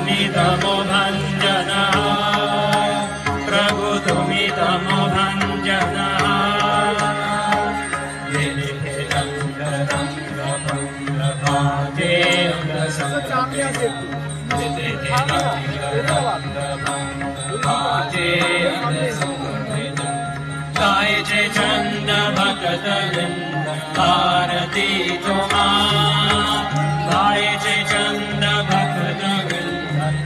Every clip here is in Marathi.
तुम्ही तमो भंजना, प्रभु तुम्ही तमो भंजना। रंग रंग भंग भाजे अंग संगे, भाजे अंग संगे। गायचे छंद भक्त आरती तुम्हा, गायचे छंद भक्त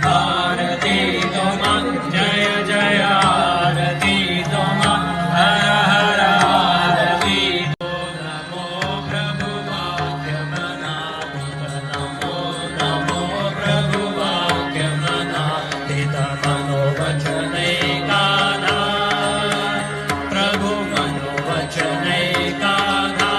आरती तुम्हा। जय जय आरती तुम्हा, हर हर आरती। नमो प्रभु वाक्य मना, नमो नमो प्रभु वाक्य मना। पिता मनोवचन एकाधा, प्रभु मनोवचन एकाधा।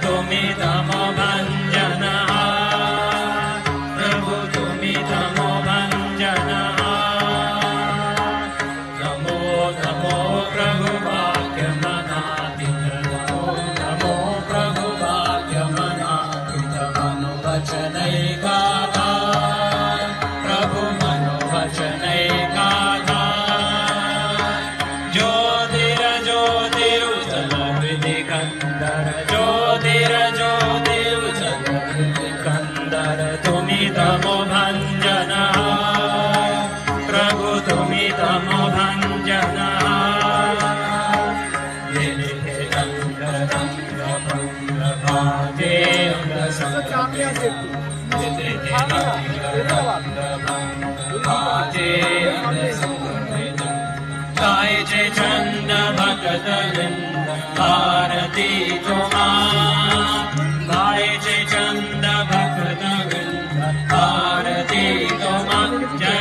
तुम्ही तमो भंजना, प्रभु तुम्ही तमो भंजना। नमो नमो प्रभु वाक्य मना, नमो नमो प्रभु वाक्य मना। मनोवचन एकाधा, प्रभु मनोवचन एकाधा। ज्योतिरुज्जल हृदि कंदर, ज्योतिरुज्जल हृदि कंदर। तुम्ही तमो भंजना, प्रभु तुम्ही तमो भंजना। रंग रंग भंग भाजे अंग संगे, भाजे अंग संगे। गायचे छंद भक्त आरती तुम्हा, गायचे छंद भक्त आरती तुम्हा। जय